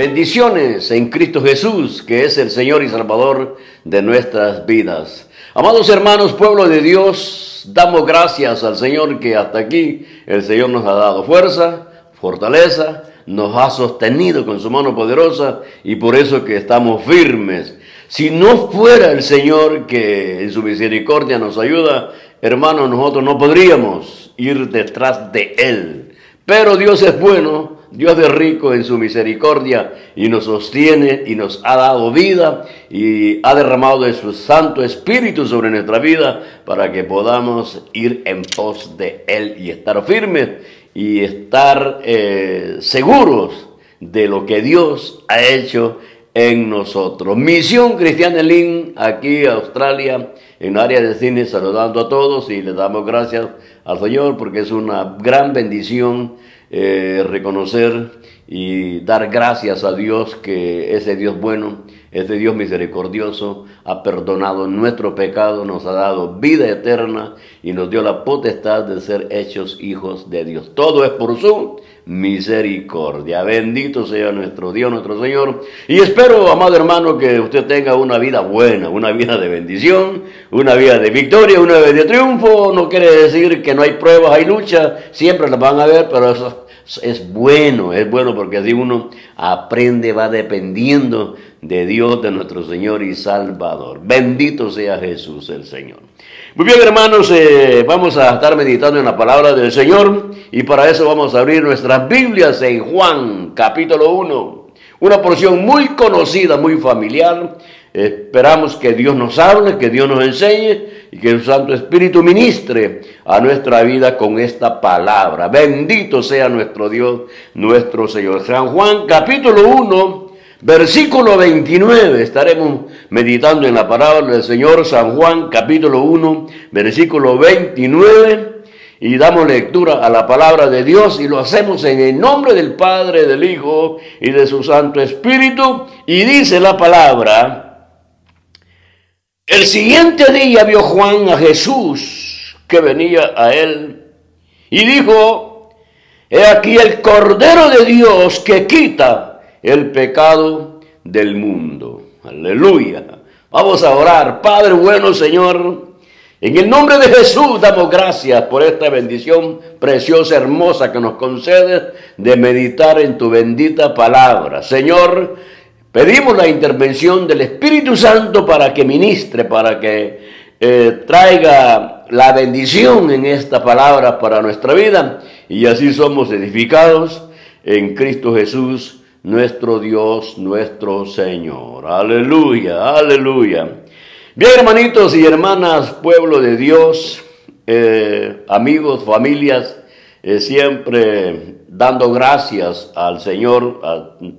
Bendiciones en Cristo Jesús, que es el Señor y Salvador de nuestras vidas. Amados hermanos, pueblo de Dios, damos gracias al Señor que hasta aquí el Señor nos ha dado fuerza, fortaleza, nos ha sostenido con su mano poderosa y por eso que estamos firmes. Si no fuera el Señor que en su misericordia nos ayuda, hermanos, nosotros no podríamos ir detrás de Él. Pero Dios es bueno, Dios es rico en su misericordia y nos sostiene y nos ha dado vida y ha derramado de su Santo Espíritu sobre nuestra vida para que podamos ir en pos de Él y estar firmes y estar seguros de lo que Dios ha hecho en nosotros. Misión Cristiana Link, aquí Australia, en área de cine, saludando a todos y le damos gracias al Señor porque es una gran bendición reconocer y dar gracias a Dios que ese Dios bueno, ese Dios misericordioso ha perdonado nuestro pecado, nos ha dado vida eterna y nos dio la potestad de ser hechos hijos de Dios. Todo es por su misericordia. Bendito sea nuestro Dios, nuestro Señor. Y espero, amado hermano, que usted tenga una vida buena, una vida de bendición, una vida de victoria, una vida de triunfo. No quiere decir que no hay pruebas, hay luchas, siempre las van a ver, pero eso es bueno porque así uno aprende, va dependiendo de Dios, de nuestro Señor y Salvador. Bendito sea Jesús el Señor. Muy bien, hermanos, vamos a estar meditando en la palabra del Señor y para eso vamos a abrir nuestras Biblias en Juan, capítulo 1. Una porción muy conocida, muy familiar. Esperamos que Dios nos hable, que Dios nos enseñe y que el Santo Espíritu ministre a nuestra vida con esta palabra. Bendito sea nuestro Dios, nuestro Señor. San Juan, capítulo 1, versículo 29. Estaremos meditando en la palabra del Señor. San Juan, capítulo 1, versículo 29. Y damos lectura a la palabra de Dios y lo hacemos en el nombre del Padre, del Hijo y de su Santo Espíritu. Y dice la palabra: el siguiente día vio Juan a Jesús que venía a él y dijo: he aquí el Cordero de Dios que quita el pecado del mundo. Aleluya. Vamos a orar. Padre bueno, Señor, en el nombre de Jesús damos gracias por esta bendición preciosa, hermosa que nos concedes de meditar en tu bendita palabra. Señor, pedimos la intervención del Espíritu Santo para que ministre, para que traiga la bendición en esta palabra para nuestra vida y así somos edificados en Cristo Jesús, nuestro Dios, nuestro Señor. Aleluya, aleluya. Bien, hermanitos y hermanas, pueblo de Dios, amigos, familias, siempre dando gracias al Señor,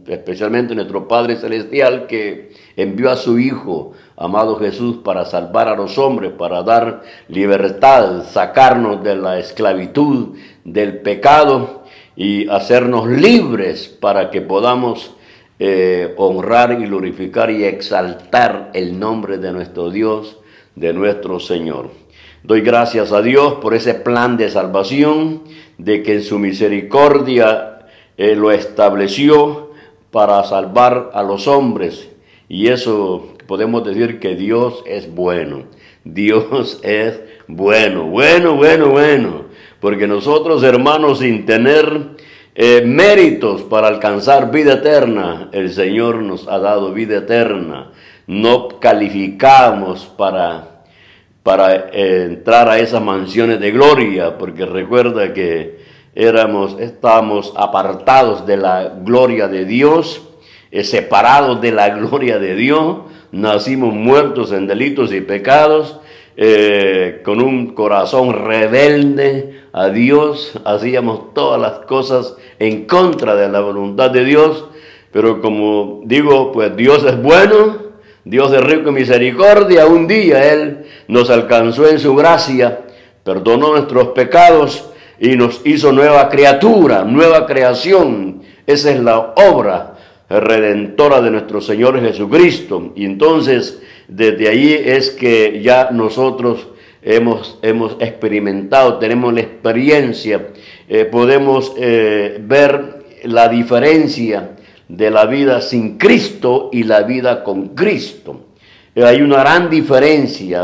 especialmente a nuestro Padre Celestial que envió a su Hijo, amado Jesús, para salvar a los hombres, para dar libertad, sacarnos de la esclavitud, del pecado y hacernos libres para que podamos honrar y glorificar y exaltar el nombre de nuestro Dios, de nuestro Señor. Doy gracias a Dios por ese plan de salvación, de que en su misericordia lo estableció para salvar a los hombres. Y eso podemos decir que Dios es bueno. Dios es bueno, bueno. Porque nosotros, hermanos, sin tener méritos para alcanzar vida eterna, el Señor nos ha dado vida eterna. No calificamos para entrar a esas mansiones de gloria, porque recuerda que estábamos apartados de la gloria de Dios, separados de la gloria de Dios, nacimos muertos en delitos y pecados, con un corazón rebelde a Dios, hacíamos todas las cosas en contra de la voluntad de Dios, pero como digo, pues Dios es bueno, Dios es rico en misericordia. Un día Él nos alcanzó en su gracia, perdonó nuestros pecados y nos hizo nueva criatura, nueva creación. Esa es la obra redentora de nuestro Señor Jesucristo. Y entonces, desde ahí es que ya nosotros hemos experimentado, tenemos la experiencia, podemos ver la diferencia, de la vida sin Cristo y la vida con Cristo. Hay una gran diferencia.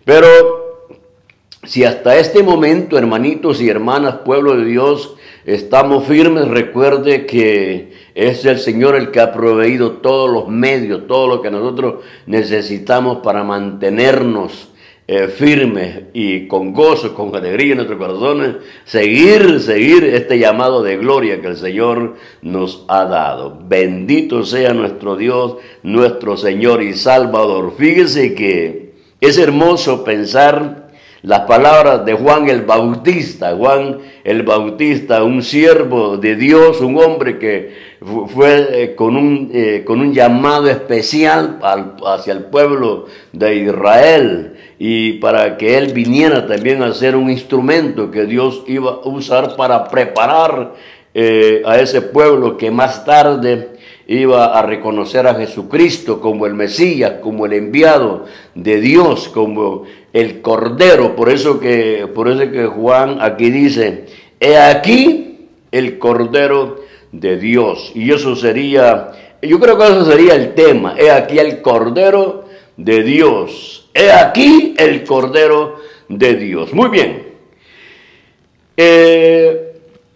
Pero si hasta este momento, hermanitos y hermanas, pueblo de Dios, estamos firmes, recuerde que es el Señor el que ha proveído todos los medios, todo lo que nosotros necesitamos para mantenernos firmes y con gozo, con alegría en nuestros corazones, seguir este llamado de gloria que el Señor nos ha dado. Bendito sea nuestro Dios, nuestro Señor y Salvador. Fíjese que es hermoso pensar las palabras de Juan el Bautista. Juan el Bautista, un siervo de Dios, un hombre que fue con un llamado especial hacia el pueblo de Israel, y para que él viniera también a ser un instrumento que Dios iba a usar para preparar a ese pueblo que más tarde iba a reconocer a Jesucristo como el Mesías, como el enviado de Dios, como el Cordero. Por eso que Juan aquí dice: he aquí el Cordero de Dios. Y eso sería, yo creo que eso sería el tema: he aquí el Cordero de Dios. He aquí el Cordero de Dios. Muy bien.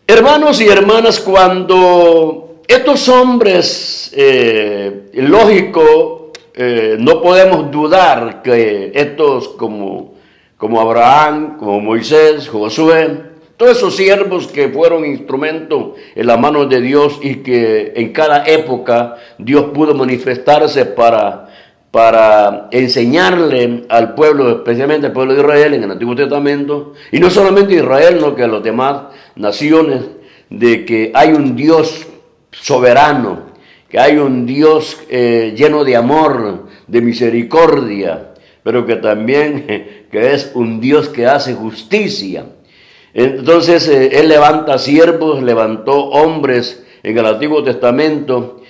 Hermanos y hermanas, cuando estos hombres, lógico, no podemos dudar que estos como Abraham, como Moisés, Josué, todos esos siervos que fueron instrumento en las manos de Dios y que en cada época Dios pudo manifestarse para enseñarle al pueblo, especialmente al pueblo de Israel en el Antiguo Testamento, y no solamente Israel, sino que a las demás naciones, de que hay un Dios soberano, que hay un Dios lleno de amor, de misericordia, pero que también que es un Dios que hace justicia. Entonces Él levanta siervos, levantó hombres en el Antiguo Testamento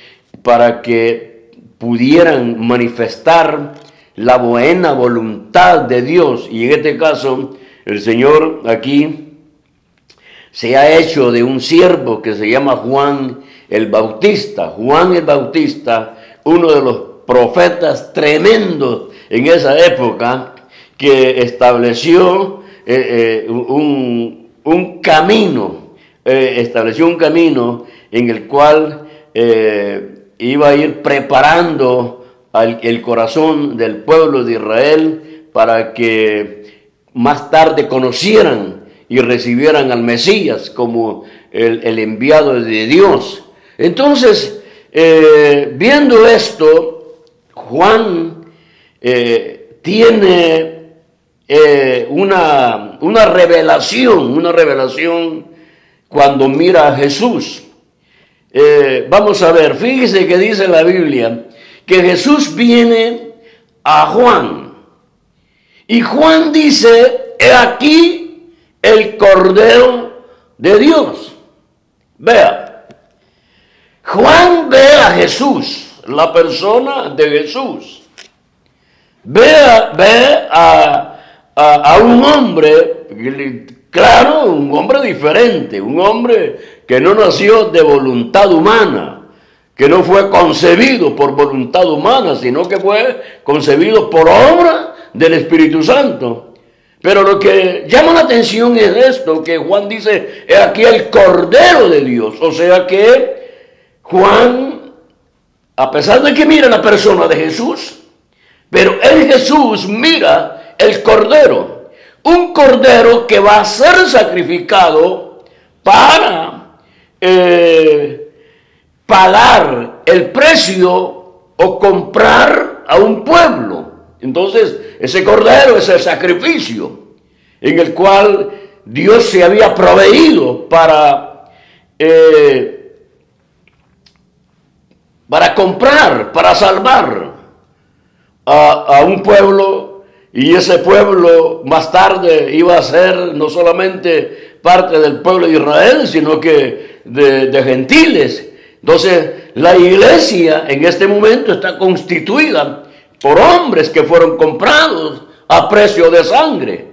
para que pudieran manifestar la buena voluntad de Dios. Y en este caso, el Señor aquí se ha hecho de un siervo que se llama Juan el Bautista. Juan el Bautista, uno de los profetas tremendos en esa época, que estableció un camino, en el cual iba a ir preparando el corazón del pueblo de Israel para que más tarde conocieran y recibieran al Mesías como el enviado de Dios. Entonces, viendo esto, Juan tiene una revelación cuando mira a Jesús. Vamos a ver, fíjese que dice la Biblia que Jesús viene a Juan y Juan dice: he aquí el Cordero de Dios. Vea, Juan ve a Jesús, la persona de Jesús. Ve a un hombre, claro, un hombre diferente, un hombre que no nació de voluntad humana, que no fue concebido por voluntad humana, sino que fue concebido por obra del Espíritu Santo. Pero lo que llama la atención es esto, que Juan dice: he aquí el Cordero de Dios. O sea que Juan, a pesar de que mira la persona de Jesús, pero en Jesús mira el Cordero. Un Cordero que va a ser sacrificado para pagar el precio o comprar a un pueblo. Entonces, ese Cordero es el sacrificio en el cual Dios se había proveído para comprar, para salvar a un pueblo, y ese pueblo más tarde iba a ser no solamente parte del pueblo de Israel, sino que de gentiles. Entonces, la iglesia en este momento está constituida por hombres que fueron comprados a precio de sangre,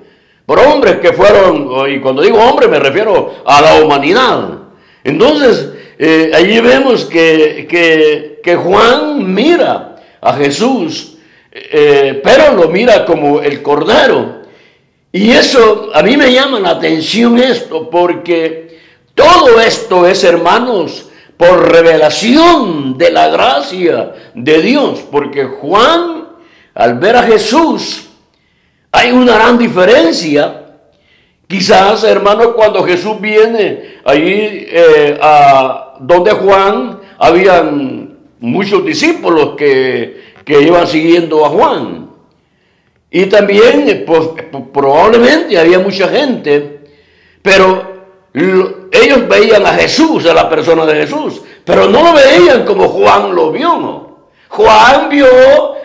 por hombres que fueron, y cuando digo hombre me refiero a la humanidad. Entonces, allí vemos que Juan mira a Jesús, pero lo mira como el Cordero. Y eso, a mí me llama la atención esto, porque todo esto es, hermanos, por revelación de la gracia de Dios. Porque Juan, al ver a Jesús, hay una gran diferencia. Quizás, hermanos, cuando Jesús viene allí a donde Juan, habían muchos discípulos que iban siguiendo a Juan. Y también, pues, probablemente había mucha gente, pero ellos veían a Jesús, a la persona de Jesús, pero no lo veían como Juan lo vio, ¿no? Juan vio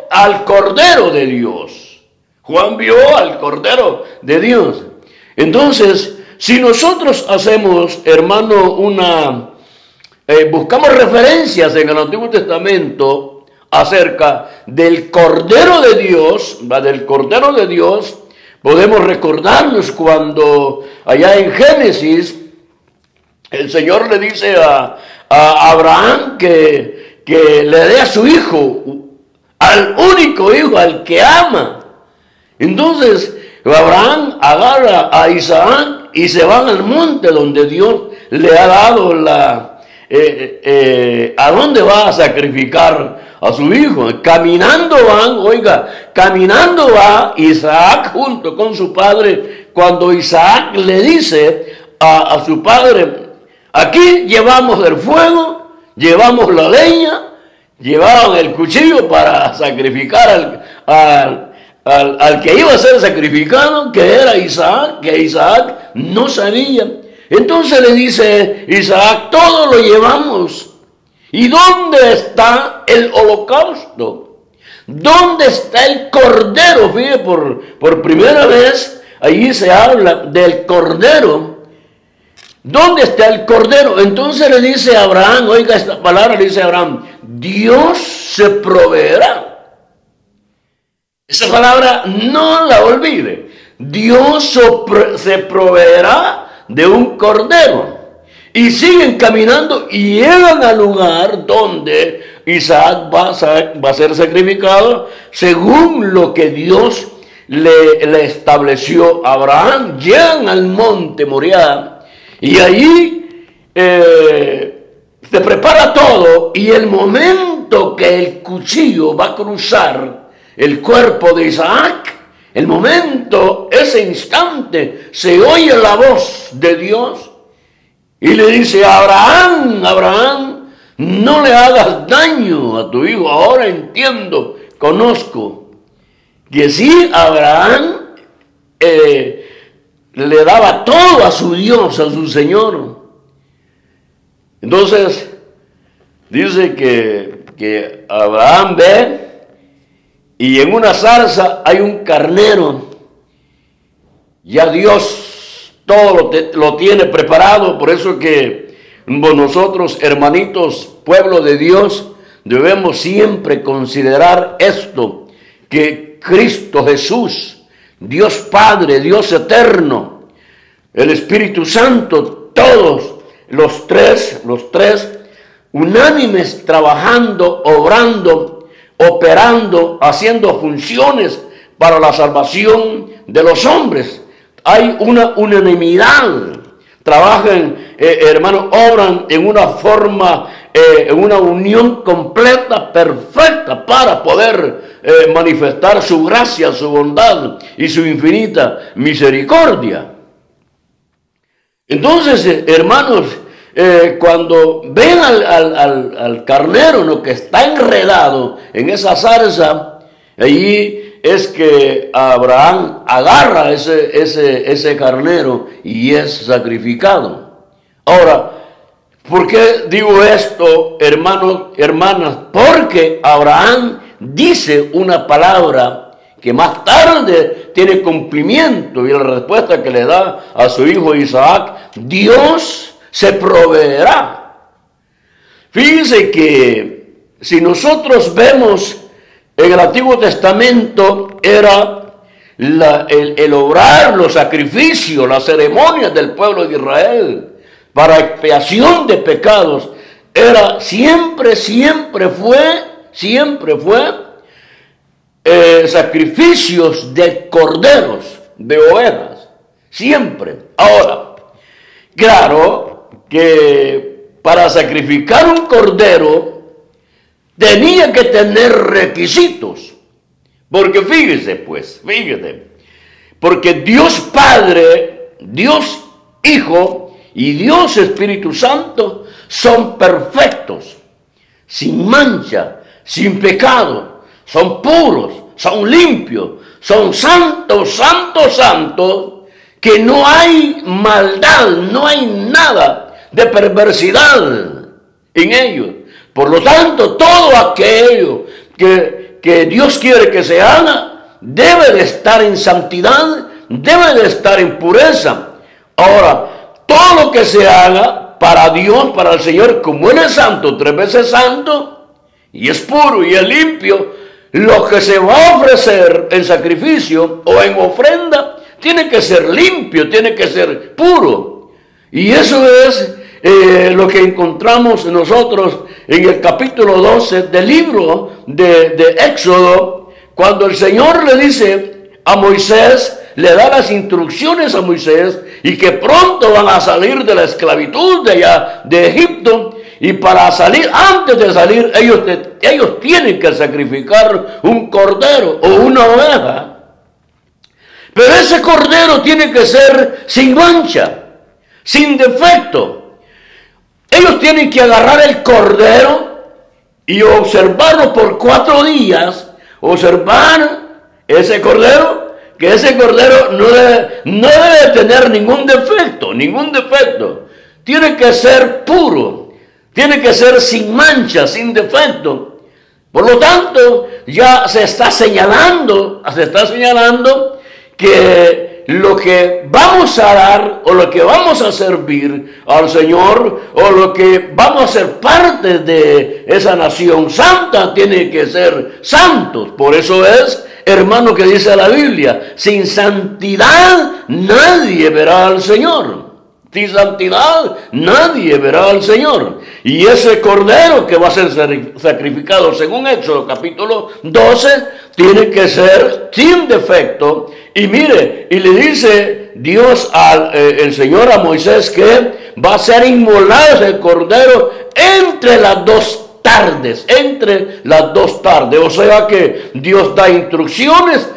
al Cordero de Dios. Juan vio al Cordero de Dios. Entonces, si nosotros hacemos, hermano, buscamos referencias en el Antiguo Testamento acerca del Cordero de Dios, podemos recordarnos cuando allá en Génesis el Señor le dice a Abraham que le dé a su hijo, al único hijo, al que ama. Entonces Abraham agarra a Isaac y se van al monte donde Dios le ha dado a dónde va a sacrificar a su hijo. Caminando va Isaac junto con su padre, cuando Isaac le dice a su padre: aquí llevamos el fuego, llevamos la leña, llevaban el cuchillo para sacrificar al que iba a ser sacrificado, que era Isaac, que Isaac no sabía. Entonces le dice Isaac: todo lo llevamos. ¿Y dónde está el holocausto? ¿Dónde está el cordero? Fíjate, por primera vez allí se habla del cordero. ¿Dónde está el cordero? Entonces le dice a Abraham, oiga esta palabra, le dice a Abraham: Dios se proveerá. Esa palabra no la olvide. Dios se proveerá de un cordero. Y siguen caminando y llegan al lugar donde Isaac va a ser sacrificado según lo que Dios le estableció a Abraham. Llegan al monte Moriah y allí se prepara todo, y el momento que el cuchillo va a cruzar el cuerpo de Isaac, ese instante, se oye la voz de Dios. Y le dice a Abraham: Abraham, no le hagas daño a tu hijo. Ahora entiendo, conozco que sí, Abraham le daba todo a su Dios, a su Señor. Entonces, dice que Abraham ve, y en una zarza hay un carnero. Ya Dios todo lo tiene preparado. Por eso que nosotros, hermanitos, pueblo de Dios, debemos siempre considerar esto, que Cristo Jesús, Dios Padre, Dios eterno, el Espíritu Santo, todos los tres, unánimes, trabajando, obrando, operando, haciendo funciones para la salvación de los hombres. Hay una unanimidad, trabajan, hermanos, obran en una forma, en una unión completa, perfecta, para poder manifestar su gracia, su bondad y su infinita misericordia. Entonces, hermanos, cuando ven al carnero, ¿no?, que está enredado en esa zarza, allí es que Abraham agarra ese carnero y es sacrificado. Ahora, ¿por qué digo esto, hermanos, hermanas? Porque Abraham dice una palabra que más tarde tiene cumplimiento, y la respuesta que le da a su hijo Isaac: Dios se proveerá. Fíjense que si nosotros vemos en el Antiguo Testamento, era el obrar, los sacrificios, las ceremonias del pueblo de Israel para expiación de pecados, siempre fue sacrificios de corderos, de ovejas, siempre. Ahora, claro que para sacrificar un cordero tenía que tener requisitos, porque fíjese, porque Dios Padre, Dios Hijo y Dios Espíritu Santo son perfectos, sin mancha, sin pecado, son puros, son limpios, son santos, que no hay maldad, no hay nada de perversidad en ellos. Por lo tanto, todo aquello que Dios quiere que se haga debe de estar en santidad, debe de estar en pureza. Ahora, todo lo que se haga para Dios, para el Señor, como Él es santo, 3 veces santo, y es puro y es limpio, lo que se va a ofrecer en sacrificio o en ofrenda tiene que ser limpio, tiene que ser puro. Y eso es lo que encontramos nosotros en el capítulo 12 del libro de Éxodo, cuando el Señor le dice a Moisés, le da las instrucciones a Moisés, y que pronto van a salir de la esclavitud de allá de Egipto, y para salir, antes de salir, ellos tienen que sacrificar un cordero o una oveja. Pero ese cordero tiene que ser sin mancha, sin defecto. Ellos tienen que agarrar el cordero y observarlo por 4 días, observar ese cordero, que ese cordero no debe tener ningún defecto. Tiene que ser puro, tiene que ser sin mancha, sin defecto. Por lo tanto, ya se está señalando que lo que vamos a dar o lo que vamos a servir al Señor o lo que vamos a ser parte de esa nación santa tiene que ser santos. Por eso es, hermano, que dice la Biblia, sin santidad nadie verá al Señor. Sin santidad nadie verá al Señor. Y ese cordero que va a ser sacrificado según Éxodo capítulo 12 tiene que ser sin defecto. Y mire, y le dice Dios el Señor a Moisés que va a ser inmolado ese cordero entre las 2 tardes, o sea que Dios da instrucciones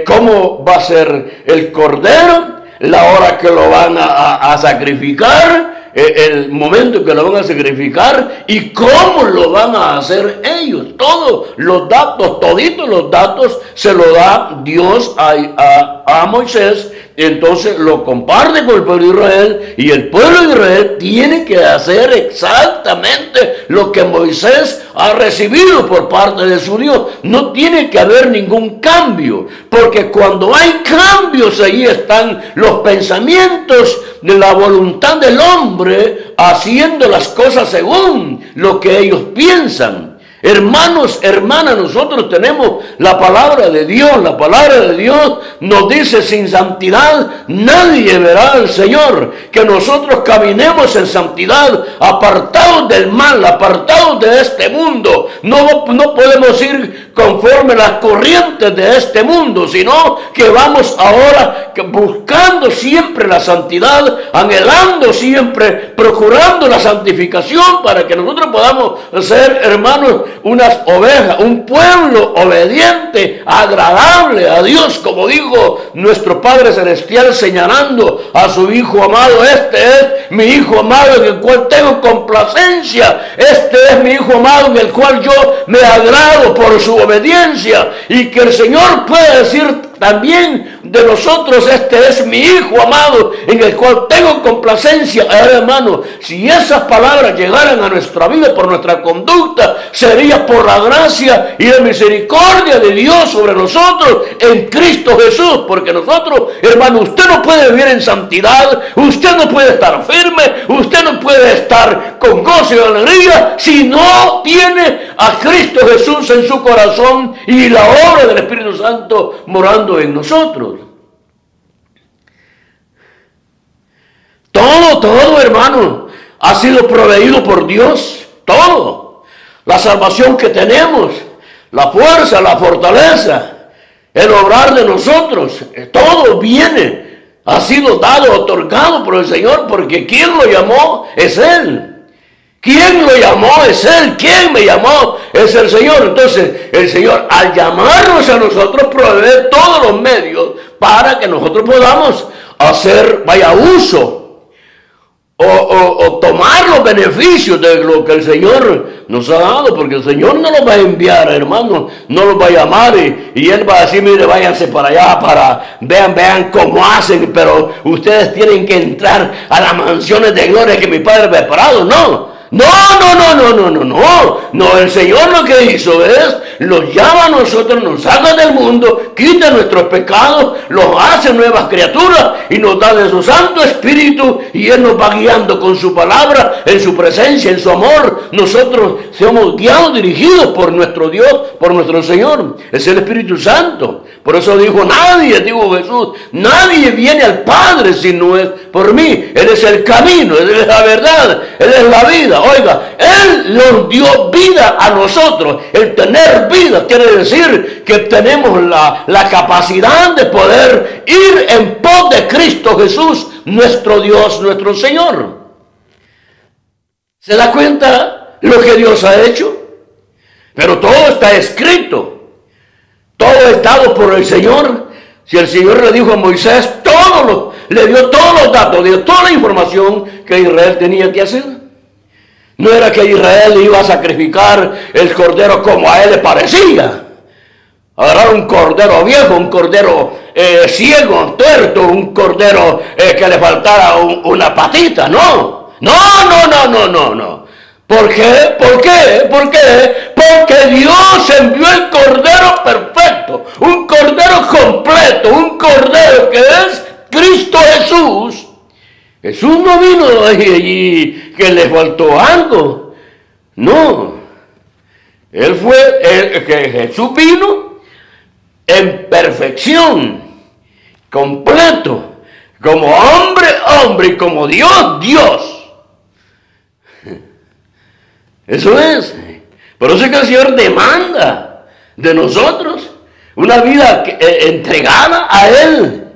cómo va a ser el cordero, la hora que lo van a sacrificar, el momento que lo van a sacrificar y cómo lo van a hacer ellos. Todos los datos, toditos los datos se lo da Dios a Moisés. Entonces lo comparte con el pueblo de Israel, y el pueblo de Israel tiene que hacer exactamente lo que Moisés ha recibido por parte de su Dios. No tiene que haber ningún cambio, porque cuando hay cambios, ahí están los pensamientos de la voluntad del hombre haciendo las cosas según lo que ellos piensan. Hermanos, hermanas, nosotros tenemos la palabra de Dios. La palabra de Dios nos dice: sin santidad nadie verá al Señor. Que nosotros caminemos en santidad, apartados del mal, apartados de este mundo. No podemos ir conforme las corrientes de este mundo, sino que vamos ahora buscando siempre la santidad, anhelando siempre, procurando la santificación, para que nosotros podamos ser, hermanos, unas ovejas, un pueblo obediente, agradable a Dios, como dijo nuestro Padre Celestial señalando a su Hijo amado: este es mi Hijo amado en el cual tengo complacencia, este es mi Hijo amado en el cual yo me agrado por su obediencia. Y que el Señor puede decir también de nosotros: este es mi Hijo amado en el cual tengo complacencia. Hermano, si esas palabras llegaran a nuestra vida por nuestra conducta, sería por la gracia y la misericordia de Dios sobre nosotros en Cristo Jesús. Porque nosotros, hermano, usted no puede vivir en santidad, usted no puede estar firme, usted no puede estar con gozo y alegría si no tiene a Cristo Jesús en su corazón y la obra del Espíritu Santo morando en nosotros. Todo, hermano, ha sido proveído por Dios. todo. La salvación que tenemos, la fuerza, la fortaleza, el obrar de nosotros, todo viene, ha sido dado, otorgado por el Señor, porque quien lo llamó es Él. ¿Quién lo llamó? Es Él. ¿Quién me llamó? Es el Señor. Entonces, el Señor, al llamarnos a nosotros, provee todos los medios para que nosotros podamos hacer, uso o tomar los beneficios de lo que el Señor nos ha dado, porque el Señor no los va a enviar, hermano, no los va a llamar y Él va a decir, mire, váyanse para allá, vean cómo hacen, pero ustedes tienen que entrar a las mansiones de gloria que mi Padre ha preparado. No, el Señor lo que hizo es, los llama a nosotros, nos saca del mundo, quita nuestros pecados, los hace nuevas criaturas y nos da de su Santo Espíritu y Él nos va guiando con su palabra, en su presencia, en su amor. Nosotros somos guiados, dirigidos por nuestro Dios, por nuestro Señor, es el Espíritu Santo. Por eso dijo Jesús, nadie viene al Padre si no es por mí. Él es el camino, Él es la verdad, Él es la vida. Oiga, Él nos dio vida a nosotros. El tener vida quiere decir que tenemos la capacidad de poder ir en pos de Cristo Jesús, nuestro Dios, nuestro Señor. ¿Se da cuenta lo que Dios ha hecho? Pero todo está escrito. Todo es dado por el Señor. Si el Señor le dijo a Moisés, le dio todos los datos, le dio toda la información que Israel tenía que hacer. No era que Israel iba a sacrificar el cordero como a él le parecía. Agarrar un cordero viejo, un cordero ciego, tuerto, un cordero que le faltara una patita. No. ¿Por qué? Porque Dios envió el cordero perfecto, un cordero completo, un cordero que es Cristo Jesús. Jesús no vino allí que le faltó algo. No. Jesús vino en perfección, completo, como hombre y como Dios. Eso es. Por eso es que el Señor demanda de nosotros una vida entregada a Él.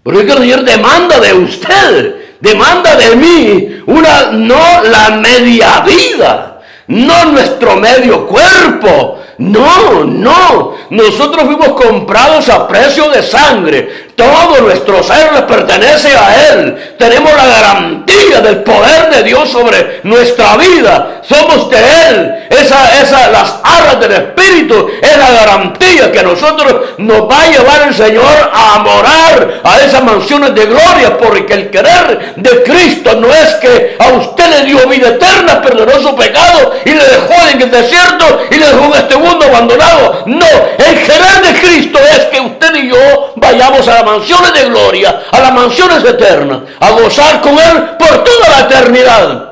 Por eso es que el Señor demanda de usted, demanda de mí, no la media vida, no nuestro medio cuerpo. No. Nosotros fuimos comprados a precio de sangre. Todo nuestro ser le pertenece a Él. Tenemos la garantía del poder de Dios sobre nuestra vida. Somos de Él. Las arras del Espíritu es la garantía que nosotros nos va a llevar el Señor a morar a esas mansiones de gloria, porque el querer de Cristo no es que a usted le dio vida eterna, perdonó su pecado y le dejó en el desierto y le dejó en este mundo abandonado. No, el querer de Cristo es que usted y yo vayamos a las mansiones de gloria, a las mansiones eternas, a gozar con Él por toda la eternidad.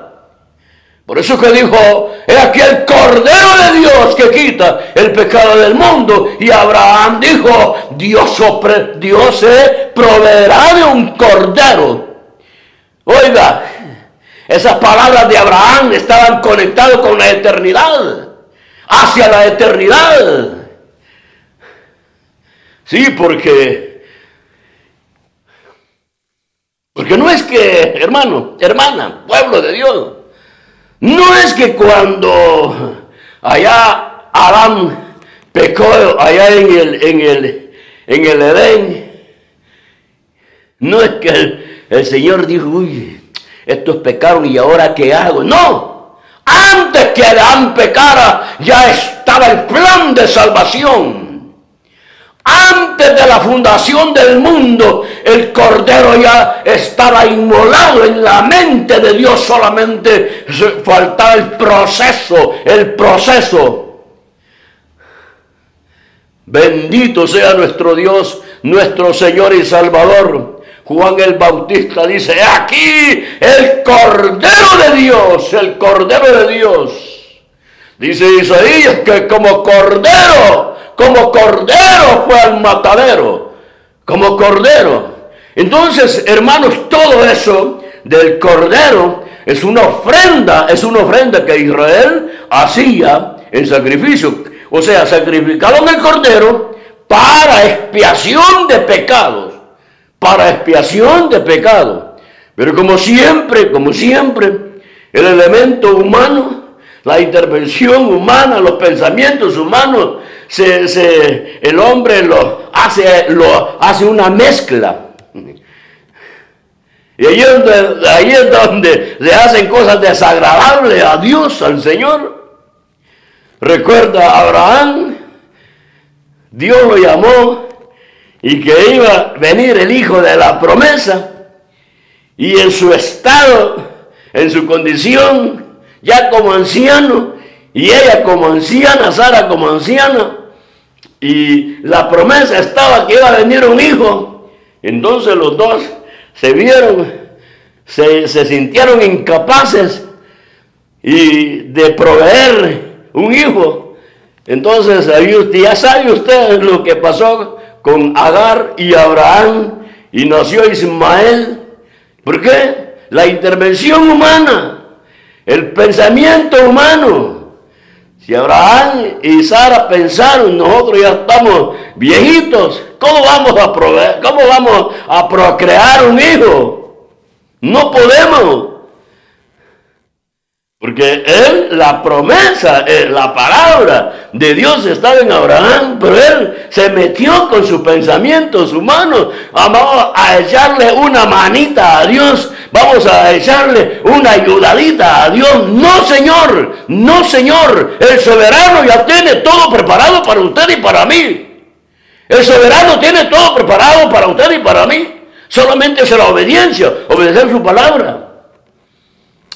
Por eso que dijo, he aquí el Cordero de Dios que quita el pecado del mundo. Y Abraham dijo, Dios se proveerá de un cordero. Oiga, esas palabras de Abraham estaban conectadas con la eternidad, hacia la eternidad. Sí, porque no es que, hermano, hermana, pueblo de Dios, no es que cuando allá Adán pecó allá en el Edén, no es que el Señor dijo, uy, estos pecaron y ahora ¿qué hago? No, antes que Adán pecara ya estaba el plan de salvación. Antes de la fundación del mundo, el Cordero ya estaba inmolado en la mente de Dios. Solamente faltaba el proceso. Bendito sea nuestro Dios, nuestro Señor y Salvador. Juan el Bautista dice, aquí el Cordero de Dios, el Cordero de Dios. Dice Isaías que como cordero fue al matadero, como cordero. Entonces, hermanos, todo eso del cordero es una ofrenda que Israel hacía en sacrificio. O sea, sacrificaban el cordero para expiación de pecados. Para expiación de pecados. Pero como siempre, el elemento humano, la intervención humana, los pensamientos humanos, el hombre lo hace una mezcla. Y ahí es donde le hacen cosas desagradables a Dios, al Señor. Recuerda a Abraham, Dios lo llamó y que iba a venir el hijo de la promesa. Y en su estado, en su condición, ya como anciano, y ella como anciana, Sara como anciana, y la promesa estaba que iba a venir un hijo. Entonces los dos se sintieron incapaces de proveer un hijo. Entonces ya sabe usted lo que pasó con Agar y Abraham, y nació Ismael. ¿Por qué? La intervención humana, el pensamiento humano. Si Abraham y Sara pensaron, nosotros ya estamos viejitos, ¿cómo vamos a procrear un hijo? No podemos. Porque la promesa, la palabra de Dios estaba en Abraham, pero él se metió con sus pensamientos humanos. Vamos a echarle una manita a Dios, vamos a echarle una ayudadita a Dios. No, señor, no, señor. El soberano ya tiene todo preparado para usted y para mí. El soberano tiene todo preparado para usted y para mí. Solamente es la obediencia, obedecer su palabra.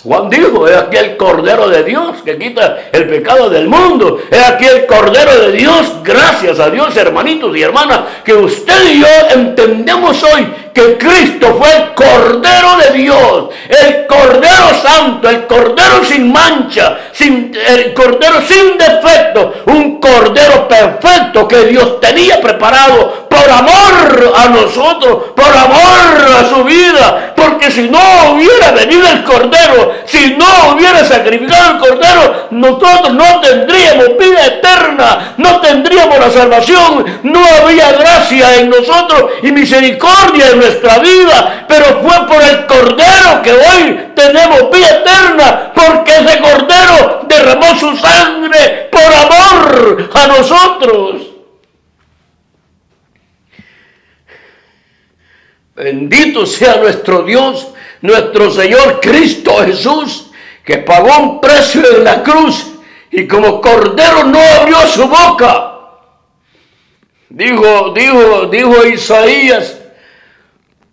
Juan dijo, es aquí el Cordero de Dios que quita el pecado del mundo. Es aquí el Cordero de Dios. Gracias a Dios, hermanitos y hermanas, que usted y yo entendemos hoy que Cristo fue el Cordero de Dios, el Cordero Santo, el Cordero sin mancha, el Cordero sin defecto, un Cordero perfecto que Dios tenía preparado por amor a nosotros, por amor a su vida, porque si no hubiera venido el Cordero, si no hubiera sacrificado el Cordero, nosotros no tendríamos vida eterna, no tendríamos la salvación, no habría gracia en nosotros y misericordia en nuestra vida, pero fue por el Cordero que hoy tenemos vida eterna, porque ese Cordero derramó su sangre por amor a nosotros. Bendito sea nuestro Dios, nuestro Señor Cristo Jesús, que pagó un precio en la cruz y como Cordero no abrió su boca. Dijo Isaías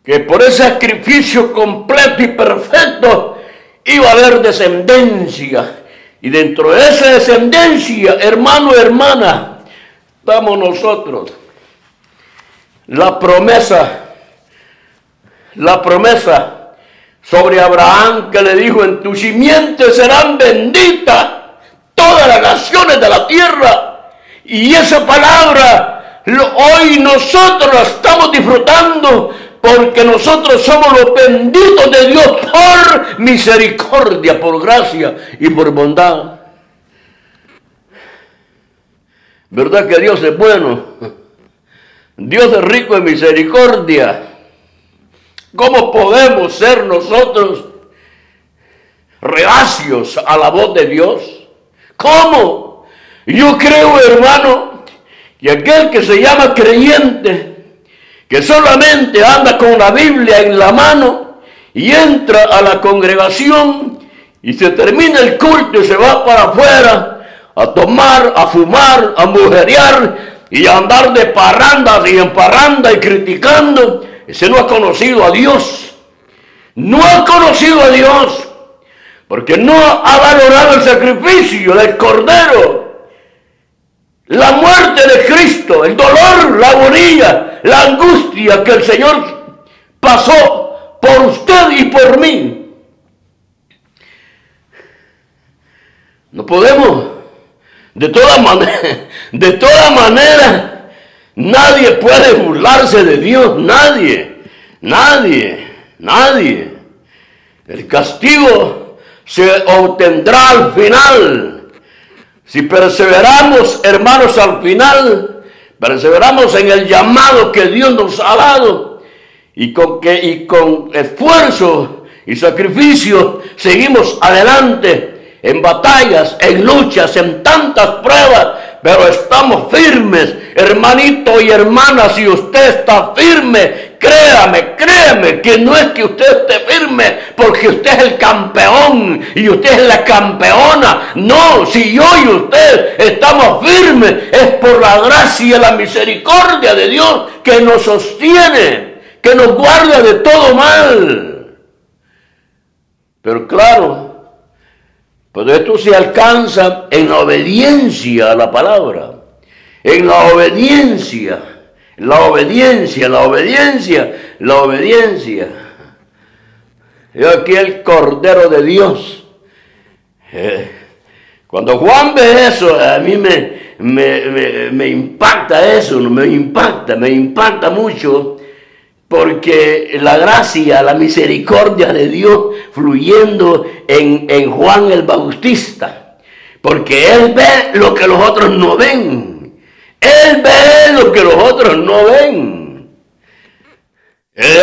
que por ese sacrificio completo y perfecto iba a haber descendencia. Y dentro de esa descendencia, hermano, hermana, estamos nosotros. La promesa sobre Abraham, que le dijo, en tu simiente serán benditas todas las naciones de la tierra. Y esa palabra hoy nosotros la estamos disfrutando, porque nosotros somos los benditos de Dios por misericordia, por gracia y por bondad. ¿Verdad que Dios es bueno? Dios es rico en misericordia. ¿Cómo podemos ser nosotros reacios a la voz de Dios? ¿Cómo? Yo creo, hermano, que aquel que se llama creyente, que solamente anda con la Biblia en la mano y entra a la congregación y se termina el culto y se va para afuera a tomar, a fumar, a mujerear y a andar de parrandas y en parranda y criticando, ese no ha conocido a Dios. No ha conocido a Dios, porque no ha valorado el sacrificio del Cordero, la muerte de Cristo, el dolor, la agonía, la angustia que el Señor pasó por usted y por mí. No podemos, de toda manera, nadie puede burlarse de Dios, nadie. El castigo se obtendrá al final. Si perseveramos, hermanos, al final, perseveramos en el llamado que Dios nos ha dado, y con esfuerzo y sacrificio seguimos adelante en batallas, en luchas, en tantas pruebas, pero estamos firmes, hermanito y hermana. Si usted está firme, créame que no es que usted esté firme porque usted es el campeón y usted es la campeona. No, si yo y usted estamos firmes, es por la gracia y la misericordia de Dios que nos sostiene, que nos guarda de todo mal. Pero claro, pues esto se alcanza en la obediencia a la palabra, en la obediencia. Y aquí el Cordero de Dios. Cuando Juan ve eso, a mí me impacta eso, me impacta mucho, porque la gracia, la misericordia de Dios fluyendo en Juan el Bautista, porque él ve lo que los otros no ven. Él ve lo que los otros no ven.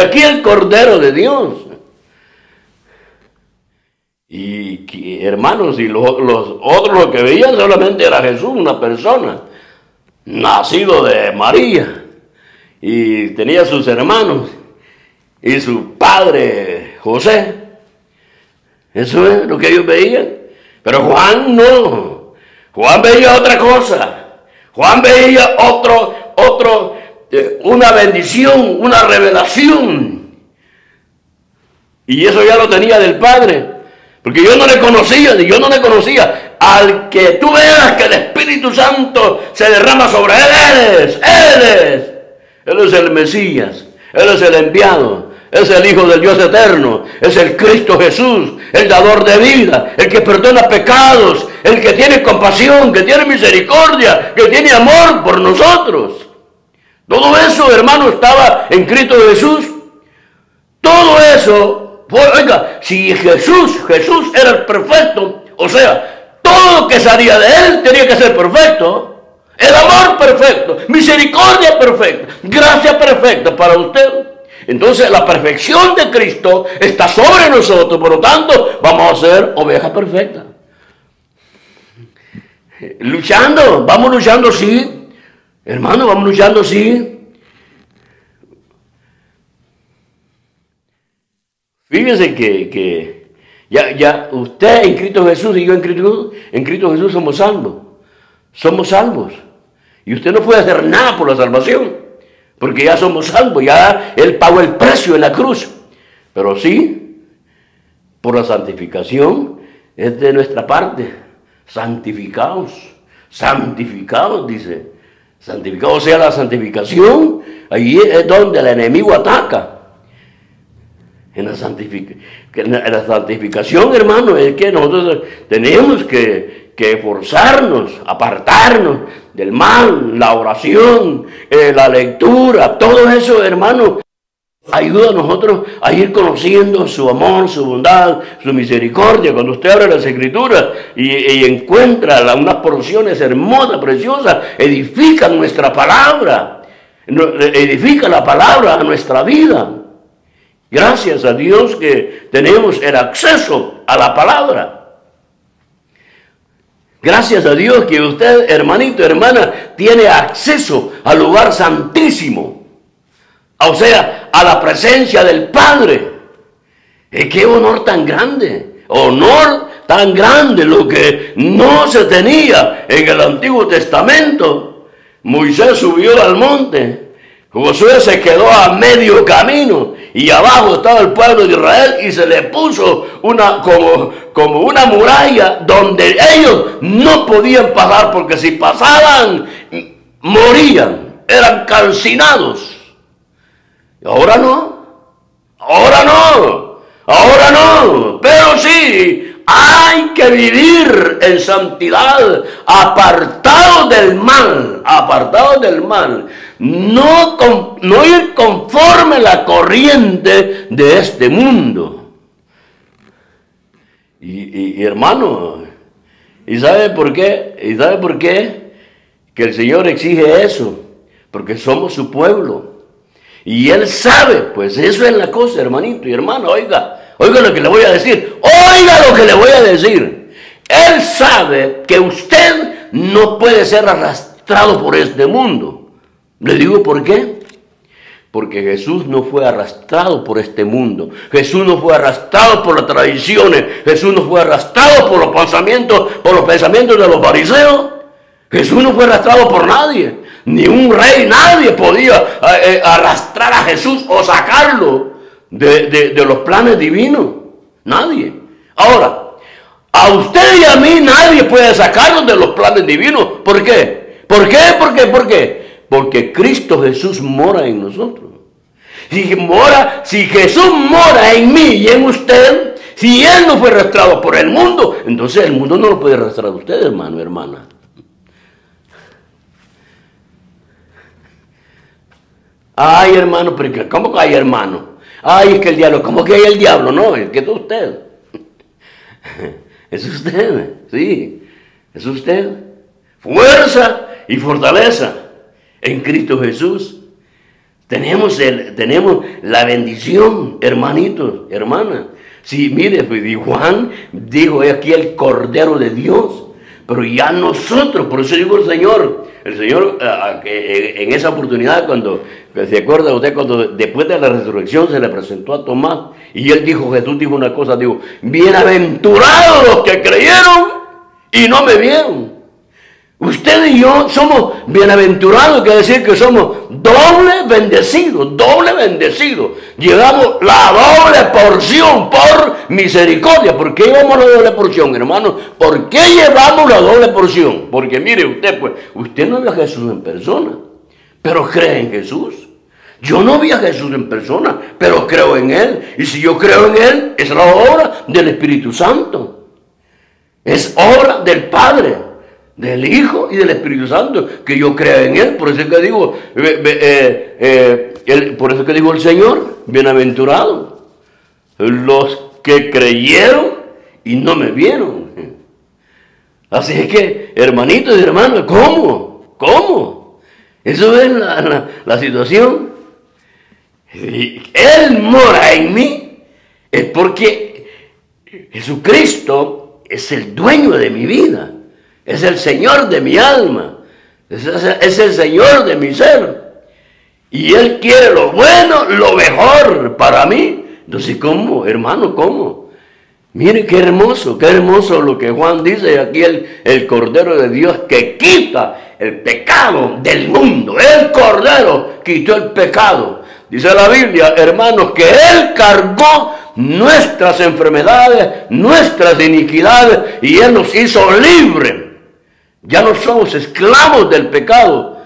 Aquí el Cordero de Dios. Y hermanos, y los otros lo que veían solamente era Jesús, una persona, nacido de María. Y tenía sus hermanos y su padre José. Eso es lo que ellos veían. Pero Juan no. Juan veía otra cosa. Juan veía una bendición, una revelación. Y eso ya lo tenía del Padre. Porque yo no le conocía. Al que tú veas que el Espíritu Santo se derrama sobre él, Él es el Mesías, Él es el enviado, es el Hijo del Dios eterno, es el Cristo Jesús, el dador de vida, el que perdona pecados, el que tiene compasión, que tiene misericordia, que tiene amor por nosotros. Todo eso, hermano, estaba en Cristo Jesús. Todo eso, oiga, si Jesús era el perfecto, o sea, todo lo que salía de Él tenía que ser perfecto. El amor perfecto, misericordia perfecta, gracia perfecta para usted. Entonces la perfección de Cristo está sobre nosotros, por lo tanto vamos a ser oveja perfecta. Vamos luchando, sí. Hermano, vamos luchando, sí. Fíjese que ya usted en Cristo Jesús y yo en Cristo Jesús somos salvos. Somos salvos. Y usted no puede hacer nada por la salvación, porque ya somos salvos, ya Él pagó el precio en la cruz. Pero sí, por la santificación es de nuestra parte. Santificados, dice. Santificados, o sea, la santificación, allí es donde el enemigo ataca. En la santificación, hermano, es que nosotros tenemos que esforzarnos, apartarnos del mal, la oración, la lectura, todo eso, hermano, ayuda a nosotros a ir conociendo su amor, su bondad, su misericordia. Cuando usted abre las Escrituras y encuentra unas porciones hermosas, preciosas, edifican nuestra palabra, edifica la palabra a nuestra vida. Gracias a Dios que tenemos el acceso a la palabra. Gracias a Dios que usted, hermanito, hermana, tiene acceso al lugar santísimo. O sea, a la presencia del Padre. ¡Qué honor tan grande! Honor tan grande, lo que no se tenía en el Antiguo Testamento. Moisés subió al monte. Josué se quedó a medio camino y abajo estaba el pueblo de Israel y se le puso como una muralla donde ellos no podían pasar, porque si pasaban morían, eran calcinados. Y ahora no, pero sí, hay que vivir en santidad, apartados del mal, no ir conforme la corriente de este mundo. Y hermano, ¿y sabe por qué? ¿Y sabe por qué? Que el Señor exige eso, porque somos su pueblo. Y Él sabe, pues eso es la cosa, hermanito y hermano, oiga lo que le voy a decir, oiga lo que le voy a decir. Él sabe que usted no puede ser arrastrado por este mundo. Le digo por qué. Porque Jesús no fue arrastrado por este mundo. Jesús no fue arrastrado por las tradiciones. Jesús no fue arrastrado por los pensamientos de los fariseos. Jesús no fue arrastrado por nadie. Ni un rey, nadie podía arrastrar a Jesús o sacarlo de los planes divinos. Nadie. Ahora, a usted y a mí nadie puede sacarnos de los planes divinos. ¿Por qué? ¿Por qué? ¿Por qué? Porque Cristo Jesús mora en nosotros. Si Jesús mora en mí y en usted, si Él no fue arrastrado por el mundo, entonces el mundo no lo puede arrastrar a usted, hermano, hermana. Ay, hermano, pero ¿cómo que hay hermano? Ay, es que el diablo, ¿cómo que hay el diablo? No, es que es usted. Es usted, sí, es usted. Fuerza y fortaleza en Cristo Jesús. Tenemos la bendición, hermanitos, hermanas. Sí, mire, pues, Juan dijo, aquí el Cordero de Dios. Pero ya nosotros, por eso digo el Señor en esa oportunidad, cuando se acuerda usted, cuando después de la resurrección se le presentó a Tomás, y Jesús dijo una cosa, dijo, bienaventurados los que creyeron y no me vieron. Usted y yo somos bienaventurados, quiere decir que somos doble bendecidos. Llevamos la doble porción por misericordia. ¿Por qué llevamos la doble porción, hermano? ¿Por qué llevamos la doble porción? Porque mire usted, pues, usted no ve a Jesús en persona, pero cree en Jesús. Yo no vi a Jesús en persona, pero creo en Él. Y si yo creo en Él, es la obra del Espíritu Santo. Es obra del Padre, del Hijo y del Espíritu Santo, que yo crea en Él. Por eso es que digo, por eso que digo el Señor, bienaventurados los que creyeron y no me vieron. Así es que, hermanitos y hermanos, ¿cómo? Eso es la situación. Él mora en mí, es porque Jesucristo es el dueño de mi vida. Es el Señor de mi alma. Es el Señor de mi ser. Y Él quiere lo bueno, lo mejor para mí. Entonces, ¿cómo, hermano? ¿Cómo? Mire qué hermoso lo que Juan dice aquí, el Cordero de Dios que quita el pecado del mundo. El Cordero quitó el pecado. Dice la Biblia, hermanos, que Él cargó nuestras enfermedades, nuestras iniquidades, y Él nos hizo libres. Ya no somos esclavos del pecado.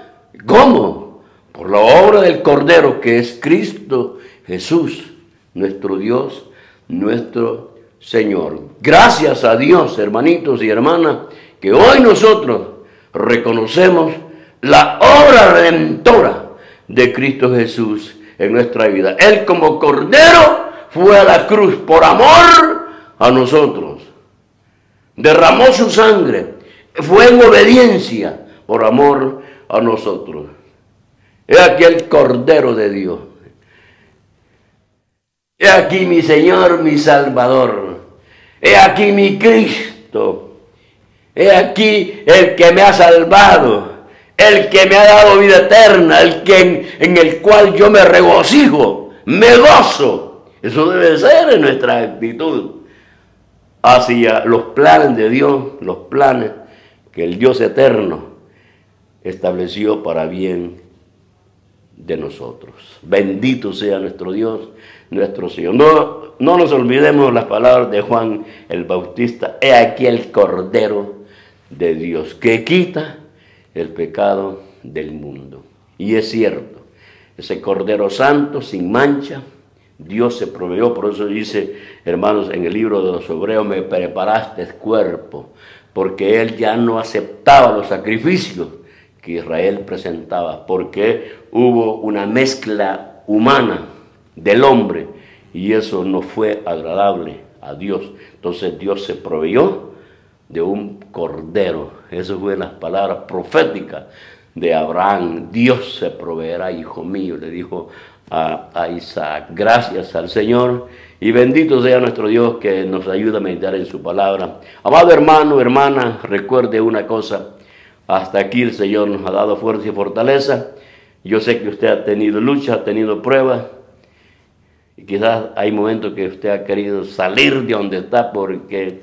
¿Cómo? Por la obra del Cordero, que es Cristo Jesús, nuestro Dios, nuestro Señor. Gracias a Dios, hermanitos y hermanas, que hoy nosotros reconocemos la obra redentora de Cristo Jesús en nuestra vida. Él como Cordero fue a la cruz por amor a nosotros. Derramó su sangre. Fue en obediencia por amor a nosotros. He aquí el Cordero de Dios. He aquí mi Señor, mi Salvador. He aquí mi Cristo. He aquí el que me ha salvado, el que me ha dado vida eterna, en el cual yo me regocijo, me gozo. Eso debe ser en nuestra actitud hacia los planes de Dios, los planes que el Dios eterno estableció para bien de nosotros. Bendito sea nuestro Dios, nuestro Señor. No nos olvidemos las palabras de Juan el Bautista. He aquí el Cordero de Dios que quita el pecado del mundo. Y es cierto, ese Cordero Santo, sin mancha, Dios se proveyó. Por eso dice, hermanos, en el libro de los Hebreos, me preparaste cuerpo, porque Él ya no aceptaba los sacrificios que Israel presentaba, porque hubo una mezcla humana del hombre, y eso no fue agradable a Dios. Entonces Dios se proveyó de un cordero. Esas fueron las palabras proféticas de Abraham. Dios se proveerá, hijo mío, le dijo a Isaac. Gracias al Señor y bendito sea nuestro Dios que nos ayuda a meditar en su palabra. Amado hermano, hermana, recuerde una cosa. Hasta aquí el Señor nos ha dado fuerza y fortaleza. Yo sé que usted ha tenido lucha, ha tenido pruebas. Y quizás hay momentos que usted ha querido salir de donde está porque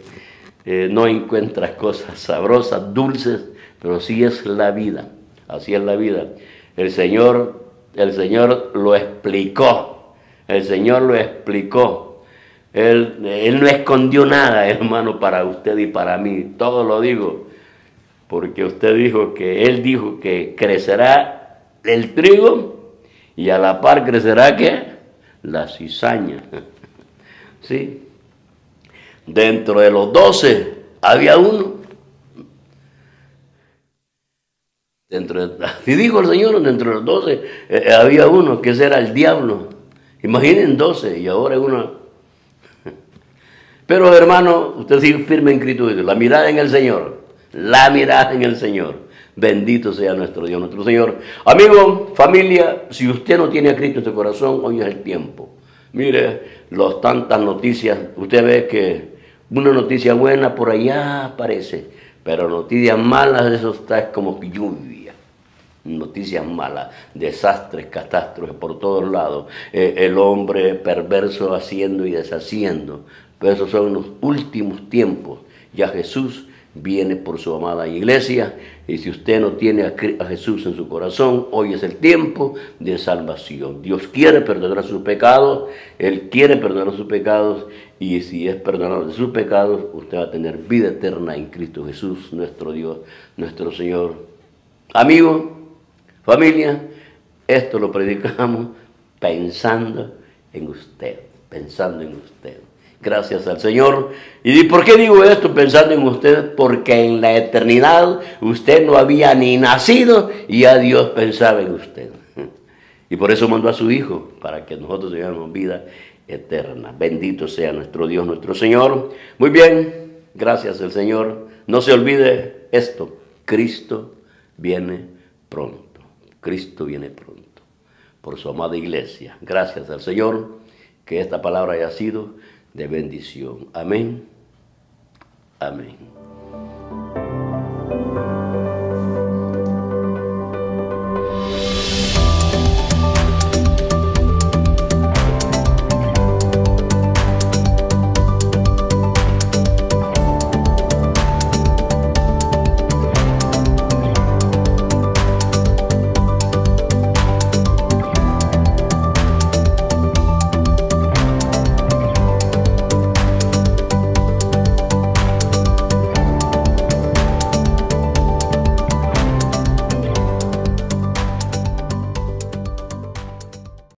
no encuentra cosas sabrosas, dulces, pero sí es la vida. Así es la vida. El Señor lo explicó. El Señor lo explicó. Él no escondió nada, hermano, para usted y para mí. Todo lo digo. Porque Él dijo que crecerá el trigo y a la par crecerá ¿qué? La cizaña. ¿Sí? Dentro de los 12 había uno. Así dijo el Señor, dentro de los 12 había uno, que ese era el diablo. Imaginen 12 y ahora uno. Pero hermano, usted sigue firme en Cristo, la mirada en el Señor. La mirada en el Señor. Bendito sea nuestro Dios, nuestro Señor. Amigo, familia, si usted no tiene a Cristo en su corazón, hoy es el tiempo. Mire, tantas noticias. Usted ve que una noticia buena por allá aparece, pero noticias malas, eso está como lluvia. Noticias malas, desastres, catástrofes por todos lados. El hombre perverso haciendo y deshaciendo. Pero esos son los últimos tiempos. Ya Jesús viene por su amada iglesia, y si usted no tiene a Jesús en su corazón, hoy es el tiempo de salvación. Dios quiere perdonar sus pecados, Él quiere perdonar sus pecados, y si es perdonado de sus pecados, usted va a tener vida eterna en Cristo Jesús, nuestro Dios, nuestro Señor. Amigo, familia, esto lo predicamos pensando en usted, pensando en usted. Gracias al Señor. ¿Y por qué digo esto pensando en usted? Porque en la eternidad usted no había ni nacido y ya Dios pensaba en usted. Y por eso mandó a su Hijo, para que nosotros tengamos vida eterna. Bendito sea nuestro Dios, nuestro Señor. Muy bien, gracias al Señor. No se olvide esto, Cristo viene pronto. Cristo viene pronto. Por su amada iglesia. Gracias al Señor, que esta palabra haya sido de bendición. Amén. Amén.